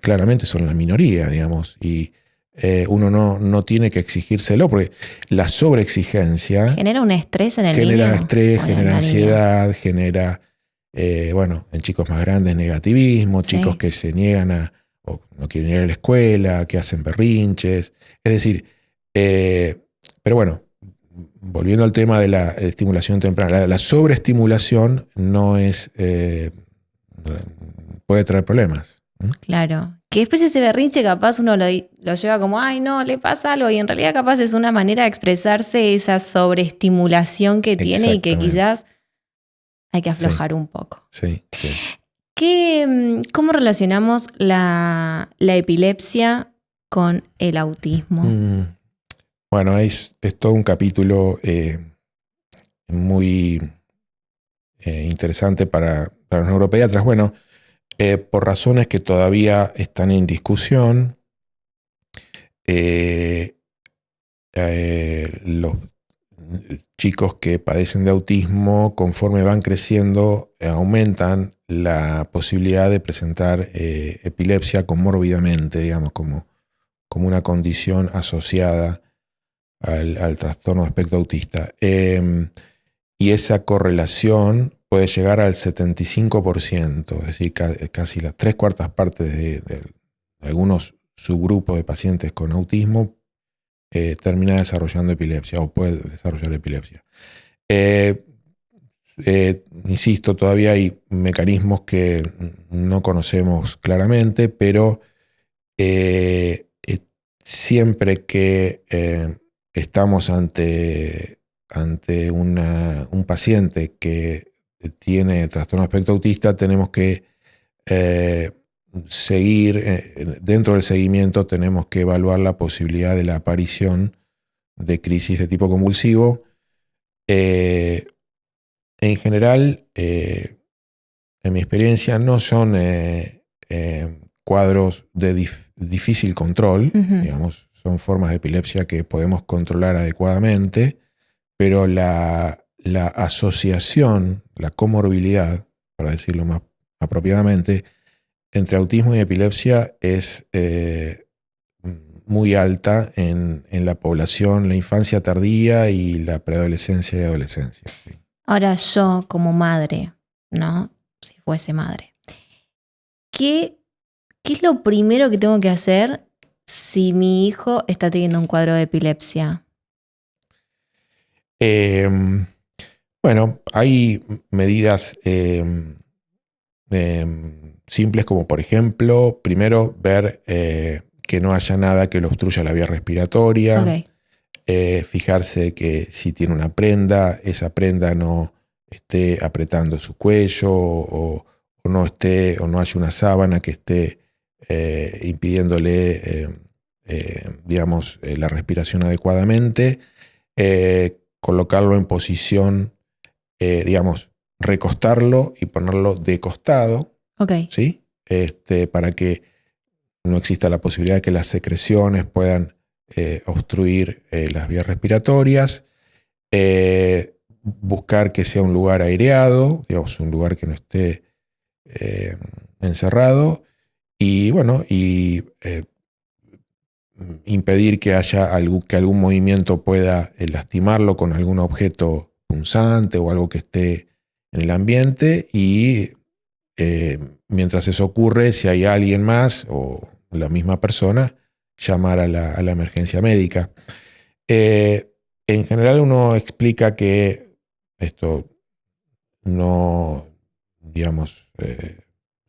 claramente son la minoría, digamos, y uno no tiene que exigírselo, porque la sobreexigencia genera un estrés en el niño. Genera estrés, genera ansiedad, genera, en chicos más grandes, negativismo, chicos que se niegan o no quieren ir a la escuela, que hacen berrinches. Es decir, pero bueno, volviendo al tema de la estimulación temprana, la sobreestimulación no es, puede traer problemas. Claro, que después ese berrinche capaz uno lo lleva como, ay no, le pasa algo, y en realidad capaz es una manera de expresarse esa sobreestimulación que tiene y que quizás hay que aflojar un poco. Sí, sí. ¿Cómo relacionamos la epilepsia con el autismo? Bueno, es todo un capítulo muy interesante para los neuropediatras. Bueno, por razones que todavía están en discusión, los chicos que padecen de autismo, conforme van creciendo, aumentan la posibilidad de presentar epilepsia comórbidamente, digamos, como una condición asociada al trastorno de espectro autista. Y esa correlación puede llegar al 75%, es decir, casi las 3/4 partes de algunos subgrupos de pacientes con autismo termina desarrollando epilepsia o puede desarrollar epilepsia. Insisto, todavía hay mecanismos que no conocemos claramente, pero siempre que estamos ante un paciente que tiene trastorno de espectro autista, tenemos que seguir, dentro del seguimiento tenemos que evaluar la posibilidad de la aparición de crisis de tipo convulsivo. En general, en mi experiencia, no son cuadros de difícil control, digamos, son formas de epilepsia que podemos controlar adecuadamente, pero la asociación, la comorbilidad, para decirlo más apropiadamente, entre autismo y epilepsia es muy alta en la población, la infancia tardía y la preadolescencia y adolescencia. ¿Sí? Ahora yo como madre, ¿no? Si fuese madre, ¿qué es lo primero que tengo que hacer si mi hijo está teniendo un cuadro de epilepsia? Bueno, hay medidas simples como, por ejemplo, primero ver que no haya nada que lo obstruya la vía respiratoria. Okay. Fijarse que si tiene una prenda, esa prenda no esté apretando su cuello o no haya una sábana que esté impidiéndole digamos, la respiración adecuadamente. Colocarlo en posición, digamos, recostarlo y ponerlo de costado, Okay. ¿sí? Para que no exista la posibilidad de que las secreciones puedan obstruir las vías respiratorias. Buscar que sea un lugar aireado, digamos, un lugar que no esté encerrado. Y bueno, impedir que haya algún movimiento pueda lastimarlo con algún objeto punzante o algo que esté en el ambiente. Y mientras eso ocurre, si hay alguien más o la misma persona, llamar a la emergencia médica. En general uno explica que esto no, digamos,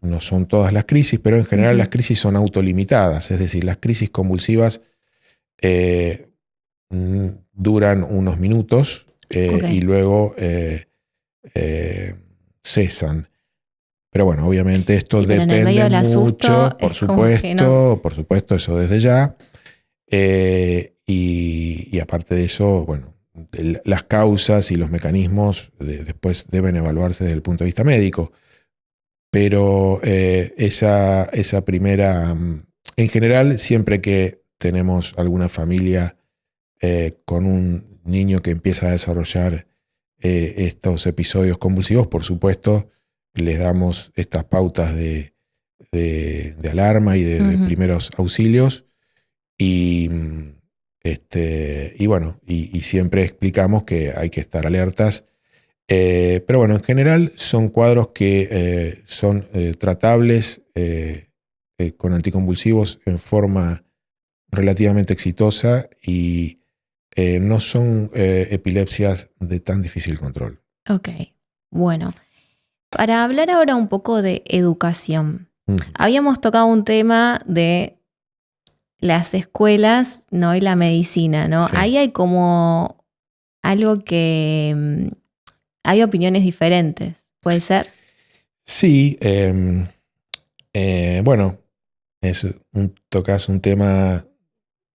no son todas las crisis, pero en general las crisis son autolimitadas, es decir, las crisis convulsivas duran unos minutos y luego cesan. Pero bueno, obviamente esto depende mucho, por supuesto, eso desde ya. Y aparte de eso, bueno, las causas y los mecanismos después deben evaluarse desde el punto de vista médico. Pero esa primera, en general, siempre que tenemos alguna familia con un niño que empieza a desarrollar estos episodios convulsivos, por supuesto, les damos estas pautas de alarma y de primeros auxilios. Y bueno, y siempre explicamos que hay que estar alertas. Pero bueno, en general son cuadros que son tratables con anticonvulsivos en forma relativamente exitosa y no son epilepsias de tan difícil control. Ok, bueno. Para hablar ahora un poco de educación. Habíamos tocado un tema de las escuelas, ¿no? Y la medicina, ¿no? Sí. Ahí hay como algo que hay opiniones diferentes, ¿puede ser? Sí, bueno, tocas un tema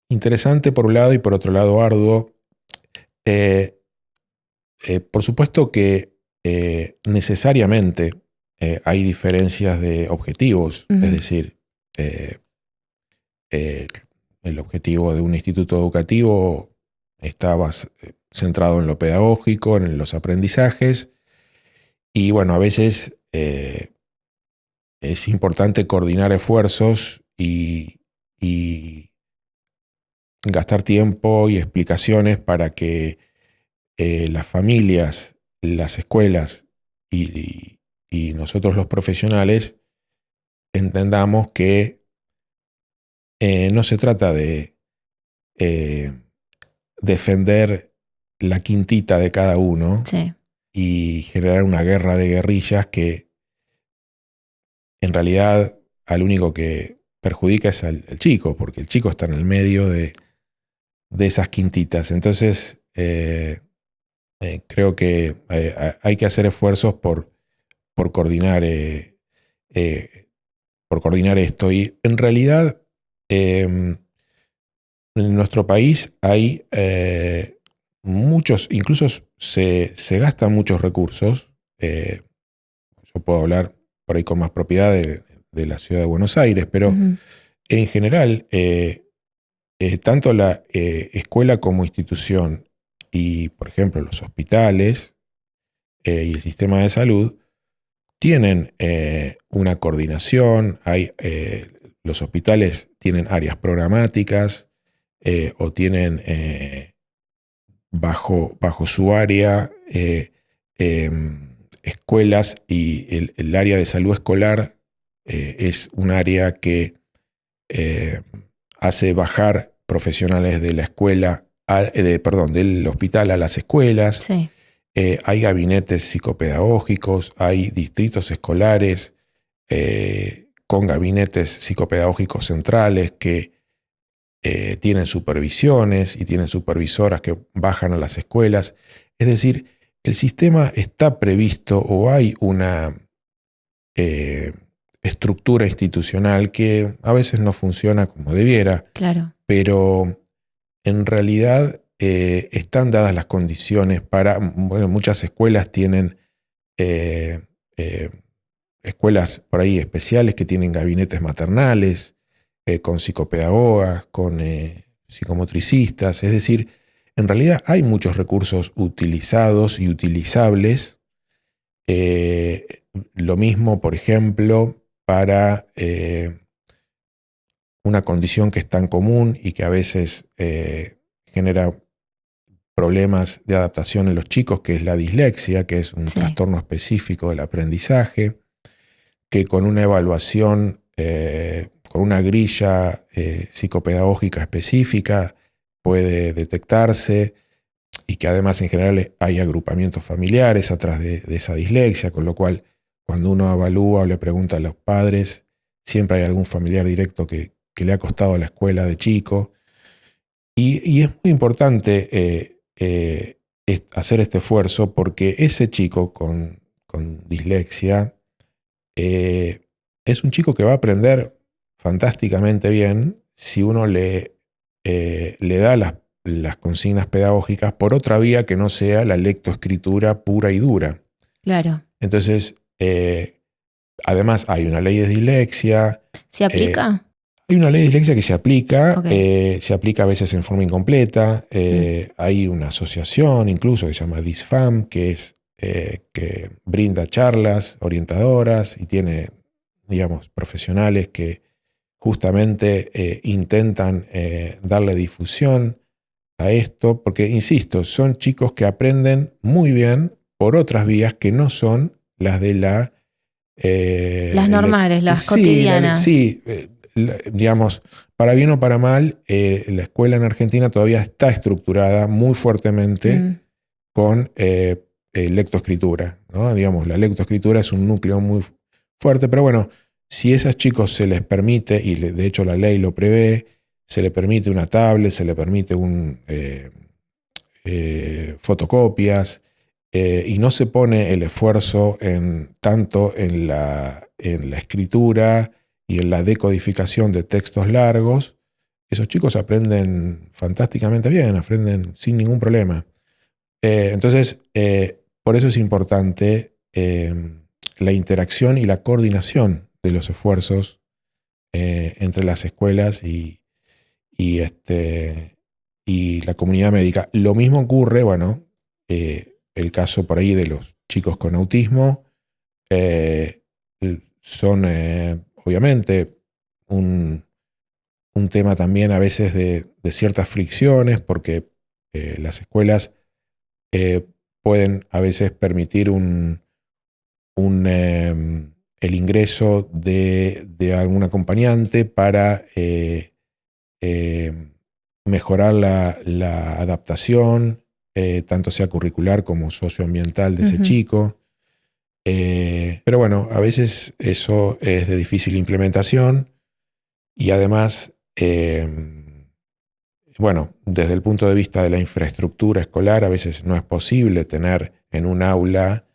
interesante por un lado y por otro lado arduo. Por supuesto que necesariamente hay diferencias de objetivos, es decir, el objetivo de un instituto educativo está centrado en lo pedagógico, en los aprendizajes, y bueno, a veces es importante coordinar esfuerzos y gastar tiempo y explicaciones para que las familias, las escuelas y nosotros los profesionales entendamos que no se trata de defender la quintita de cada uno, sí, y generar una guerra de guerrillas que en realidad al único que perjudica es al chico, porque el chico está en el medio de esas quintitas. Entonces, creo que hay que hacer esfuerzos por coordinar esto. Y en realidad, en nuestro país hay muchos, incluso se gastan muchos recursos. Yo puedo hablar por ahí con más propiedad de la ciudad de Buenos Aires, pero en general, tanto la escuela como institución y, por ejemplo, los hospitales y el sistema de salud tienen una coordinación. Los hospitales tienen áreas programáticas o tienen bajo su área escuelas, y el área de salud escolar es un área que hace bajar profesionales de la escuela, del hospital a las escuelas. Sí. Hay gabinetes psicopedagógicos, hay distritos escolares con gabinetes psicopedagógicos centrales que tienen supervisiones y tienen supervisoras que bajan a las escuelas. Es decir, el sistema está previsto, o hay una estructura institucional que a veces no funciona como debiera. Claro. Pero en realidad están dadas las condiciones para, bueno, muchas escuelas tienen escuelas por ahí especiales que tienen gabinetes maternales, con psicopedagogas, con psicomotricistas. Es decir, en realidad hay muchos recursos utilizados y utilizables. Lo mismo, por ejemplo, para una condición que es tan común y que a veces genera problemas de adaptación en los chicos, que es la dislexia, que es un trastorno específico del aprendizaje, que con una evaluación, con una grilla psicopedagógica específica puede detectarse, y que además en general hay agrupamientos familiares atrás de esa dislexia, con lo cual cuando uno evalúa o le pregunta a los padres, siempre hay algún familiar directo que le ha costado a la escuela de chico. Y es muy importante hacer este esfuerzo, porque ese chico con dislexia es un chico que va a aprender fantásticamente bien si uno le da las consignas pedagógicas por otra vía que no sea la lectoescritura pura y dura. Claro. Entonces, además hay una ley de dislexia. ¿Se aplica? Hay una ley de dislexia que se aplica, Okay. se aplica a veces en forma incompleta. Hay una asociación incluso que se llama DISFAM, que brinda charlas orientadoras y tiene, digamos, profesionales que justamente intentan darle difusión a esto, porque, insisto, son chicos que aprenden muy bien por otras vías que no son las de las normales, las cotidianas. digamos, para bien o para mal, la escuela en Argentina todavía está estructurada muy fuertemente con lectoescritura, ¿no? Digamos, la lectoescritura es un núcleo muy fuerte, pero bueno, si a esos chicos se les permite, y de hecho la ley lo prevé, se le permite una tablet, se le permite fotocopias, y no se pone el esfuerzo tanto en la escritura y en la decodificación de textos largos, esos chicos aprenden fantásticamente bien, aprenden sin ningún problema. Entonces, por eso es importante la interacción y la coordinación de los esfuerzos entre las escuelas y la comunidad médica. Lo mismo ocurre, bueno, el caso por ahí de los chicos con autismo, son obviamente un tema también a veces de ciertas fricciones, porque las escuelas pueden a veces permitir el ingreso de algún acompañante para mejorar la adaptación, tanto sea curricular como socioambiental de ese chico. Pero bueno, a veces eso es de difícil implementación y además, bueno, desde el punto de vista de la infraestructura escolar, a veces no es posible tener en un aula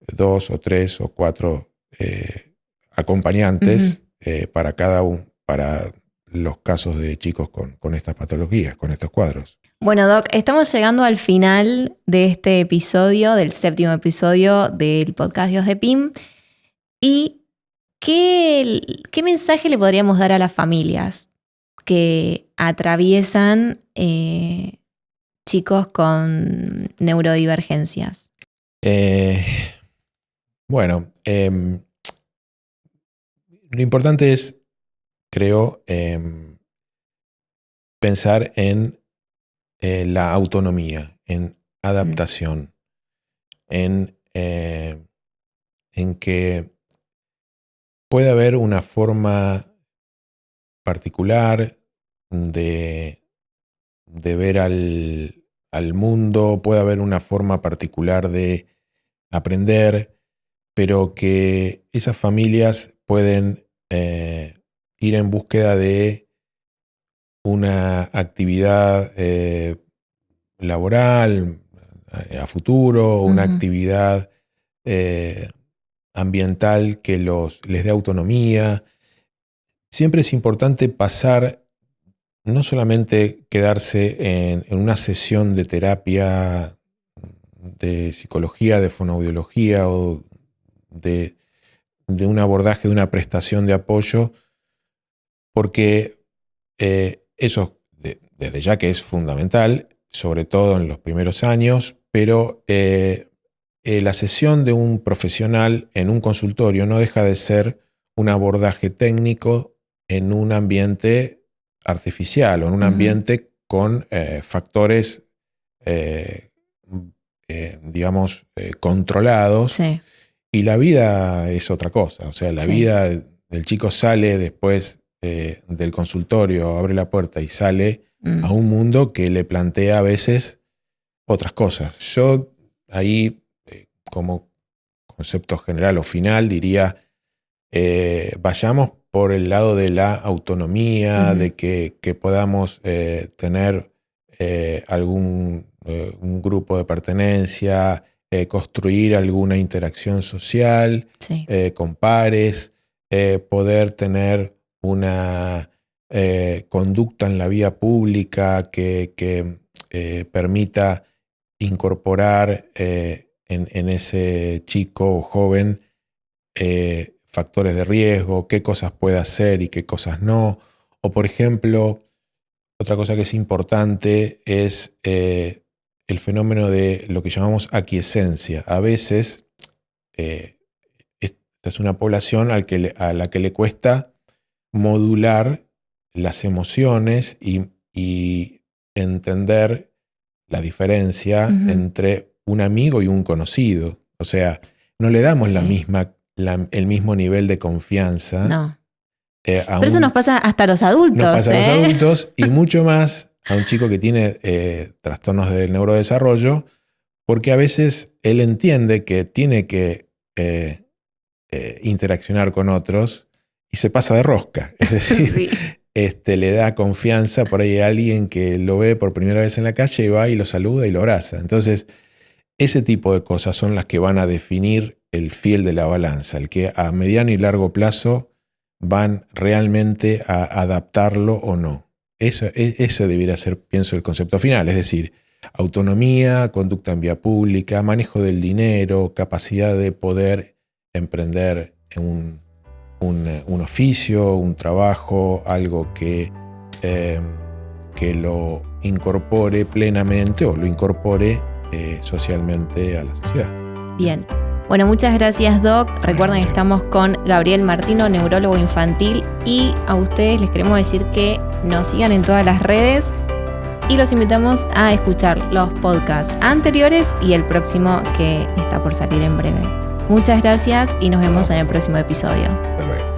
2 o 3 o 4 acompañantes para los casos de chicos con estas patologías, con estos cuadros. Bueno, Doc, estamos llegando al final de este episodio, del 7º episodio del podcast de Os de PIN. ¿Y qué mensaje le podríamos dar a las familias que atraviesan chicos con neurodivergencias? Bueno, lo importante es, creo, pensar en la autonomía, en adaptación, en que puede haber una forma particular de ver al mundo, puede haber una forma particular de aprender, pero que esas familias pueden ir en búsqueda de una actividad laboral a futuro, una actividad ambiental que les dé autonomía. Siempre es importante pasar, no solamente quedarse en una sesión de terapia, de psicología, de fonoaudiología o de un abordaje, de una prestación de apoyo, porque eso desde ya que es fundamental, sobre todo en los primeros años, pero la sesión de un profesional en un consultorio no deja de ser un abordaje técnico en un ambiente artificial o en un ambiente con factores, digamos, controlados. Sí. Y la vida es otra cosa. O sea, la vida del chico sale después del consultorio, abre la puerta y sale a un mundo que le plantea a veces otras cosas. Yo ahí, como concepto general o final, diría, vayamos por el lado de la autonomía, de que podamos tener un grupo de pertenencia, construir alguna interacción social con pares, poder tener una conducta en la vía pública que permita incorporar en ese chico o joven factores de riesgo, qué cosas puede hacer y qué cosas no. O por ejemplo, otra cosa que es importante es el fenómeno de lo que llamamos aquiescencia. A veces esta es una población a la que le cuesta modular las emociones y entender la diferencia entre un amigo y un conocido. O sea, no le damos el mismo nivel de confianza Pero eso nos pasa hasta a los adultos. Nos pasa a los adultos y mucho más a un chico que tiene trastornos del neurodesarrollo, porque a veces él entiende que tiene que interaccionar con otros y se pasa de rosca. Es decir, sí. Le da confianza por ahí a alguien que lo ve por primera vez en la calle y va y lo saluda y lo abraza. Entonces, ese tipo de cosas son las que van a definir el fiel de la balanza, el que a mediano y largo plazo van realmente a adaptarlo o no. Eso debería ser, pienso, el concepto final, es decir, autonomía, conducta en vía pública, manejo del dinero, capacidad de poder emprender un oficio, un trabajo, algo que lo incorpore plenamente o lo incorpore socialmente a la sociedad. Bien. Bueno, muchas gracias, Doc. Recuerden que estamos con Gabriel Martino, neurólogo infantil, y a ustedes les queremos decir que nos sigan en todas las redes y los invitamos a escuchar los podcasts anteriores y el próximo que está por salir en breve. Muchas gracias y nos vemos en el próximo episodio. Hasta luego.